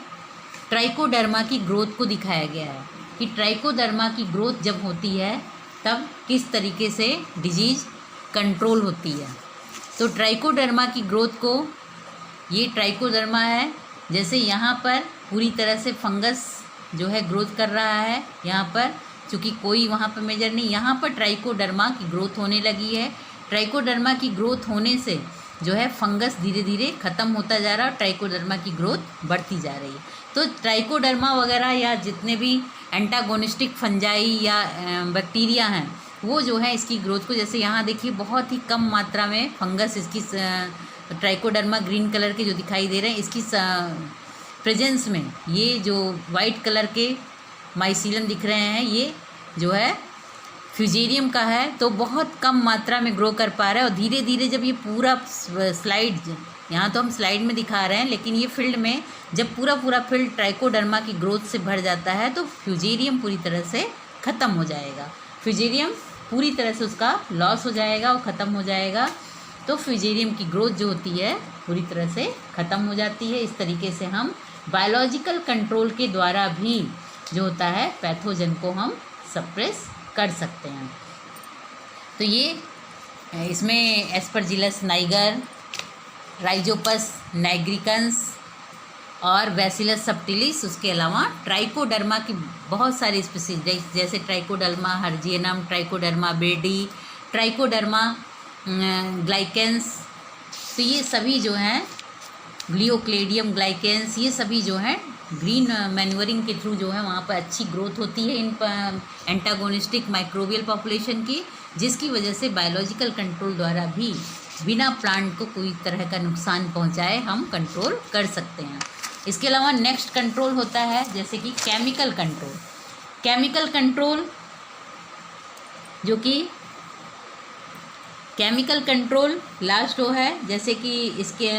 ट्राइकोडर्मा की ग्रोथ को दिखाया गया है कि ट्राइकोडर्मा की ग्रोथ जब होती है तब किस तरीके से डिजीज़ कंट्रोल होती है। तो ट्राइकोडर्मा की ग्रोथ को, ये ट्राइकोडर्मा है, जैसे यहाँ पर पूरी तरह से फंगस जो है ग्रोथ कर रहा है, यहाँ पर चूँकि कोई वहाँ पर मेजर नहीं, यहाँ पर ट्राइकोडर्मा की ग्रोथ होने लगी है। ट्राइकोडर्मा की ग्रोथ होने से जो है फंगस धीरे धीरे ख़त्म होता जा रहा है और ट्राइकोडर्मा की ग्रोथ बढ़ती जा रही है। तो ट्राइकोडर्मा वगैरह या जितने भी एंटागोनिस्टिक फंजाई या बैक्टीरिया हैं वो जो है इसकी ग्रोथ को, जैसे यहाँ देखिए बहुत ही कम मात्रा में फंगस इसकी ट्राइकोडर्मा ग्रीन कलर के जो दिखाई दे रहे हैं इसकी प्रेजेंस में, ये जो वाइट कलर के माइसीलियम दिख रहे हैं ये जो है फ्यूजेरियम का है, तो बहुत कम मात्रा में ग्रो कर पा रहा है। और धीरे धीरे जब ये पूरा स्लाइड, यहाँ तो हम स्लाइड में दिखा रहे हैं, लेकिन ये फील्ड में जब पूरा फील्ड ट्राइकोडर्मा की ग्रोथ से भर जाता है तो फ्यूजेरियम पूरी तरह से ख़त्म हो जाएगा। फ्यूजेरियम पूरी तरह से उसका लॉस हो जाएगा और ख़त्म हो जाएगा। तो फ्यूजेरियम की ग्रोथ जो होती है पूरी तरह से ख़त्म हो जाती है। इस तरीके से हम बायोलॉजिकल कंट्रोल के द्वारा भी जो होता है पैथोजन को हम सप्रेस कर सकते हैं। तो ये इसमें एस्परजिलस नाइगर, राइजोपस नाइग्रिकन्स और बैसिलस सबटिलिस, उसके अलावा ट्राइकोडर्मा की बहुत सारी स्पीसीज जैसे ट्राइकोडर्मा हर्जियनम, ट्राइकोडर्मा बेडी, ट्राइकोडर्मा ग्लाइकेंस, तो ये सभी जो हैं ग्लियोक्लेडियम ग्लाइकेंस, ये सभी जो हैं ग्रीन मैन्यूरिंग के थ्रू जो है वहाँ पर अच्छी ग्रोथ होती है इन एंटागोनिस्टिक माइक्रोबियल पॉपुलेशन की, जिसकी वजह से बायोलॉजिकल कंट्रोल द्वारा भी बिना प्लांट को कोई तरह का नुकसान पहुँचाए हम कंट्रोल कर सकते हैं। इसके अलावा नेक्स्ट कंट्रोल होता है जैसे कि केमिकल कंट्रोल। केमिकल कंट्रोल जो कि केमिकल कंट्रोल लास्ट वो है, जैसे कि इसके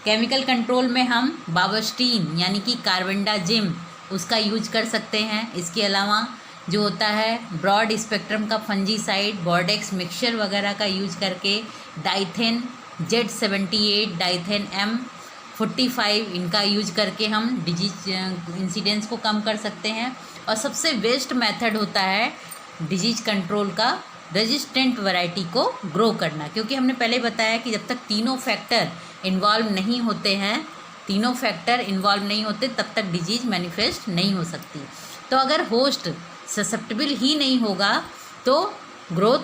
केमिकल कंट्रोल में हम बावस्टीन यानी कि कार्बेंडाजिम उसका यूज कर सकते हैं। इसके अलावा जो होता है ब्रॉड स्पेक्ट्रम का फंजीसाइड, बॉर्डेक्स मिक्सचर वगैरह का यूज करके डाइथेन Z78, डाइथेन M45 इनका यूज करके हम डिजीज इंसिडेंस को कम कर सकते हैं। और सबसे बेस्ट मेथड होता है डिजीज कंट्रोल का रेजिस्टेंट वैरायटी को ग्रो करना, क्योंकि हमने पहले बताया कि जब तक तीनों फैक्टर इन्वॉल्व नहीं होते हैं, तीनों फैक्टर इन्वॉल्व नहीं होते तब तक डिजीज मैनिफेस्ट नहीं हो सकती। तो अगर होस्ट ससेप्टेबल ही नहीं होगा तो ग्रोथ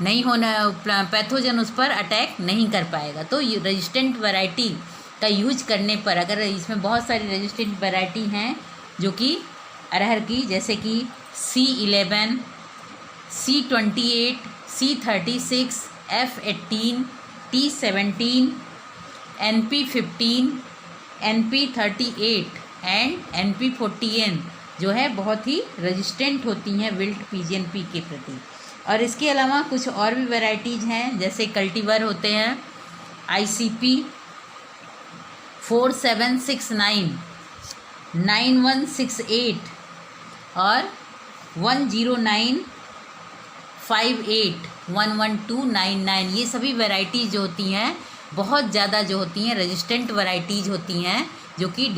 नहीं होना, पैथोजन उस पर अटैक नहीं कर पाएगा। तो रेजिस्टेंट वैरायटी का यूज करने पर, अगर इसमें बहुत सारी रेजिस्टेंट वैरायटी हैं जो कि अरहर की, जैसे कि C11, C28, C36, F18, T17, NP15, NP38 and NP14 जो है बहुत ही रेजिस्टेंट होती हैं विल्ट PGNP के प्रति। और इसके अलावा कुछ और भी वैरायटीज़ हैं, जैसे कल्टीवर होते हैं ICP 4769, 9168 और 10958111299, ये सभी वैरायटीज़ जो होती हैं बहुत ज़्यादा जो होती हैं रेजिस्टेंट वैरायटीज़ होती हैं, जो कि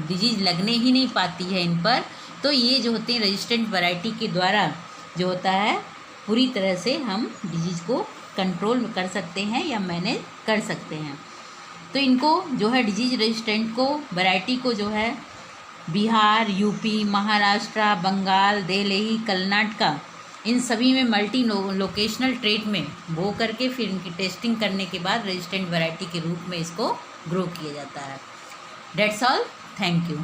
डिजीज़ लगने ही नहीं पाती है इन पर। तो ये जो होते हैं रेजिस्टेंट वैरायटी के द्वारा जो होता है पूरी तरह से हम डिजीज़ को कंट्रोल कर सकते हैं या मैनेज कर सकते हैं। तो इनको जो है डिजीज रेजिस्टेंट को वैरायटी को जो है बिहार, यूपी, महाराष्ट्र, बंगाल, दिल्ली, कर्नाटका, इन सभी में मल्टी लोकेशनल ट्रेट में बो करके फिर इनकी टेस्टिंग करने के बाद रेजिस्टेंट वैरायटी के रूप में इसको ग्रो किया जाता है। That's all, thank you.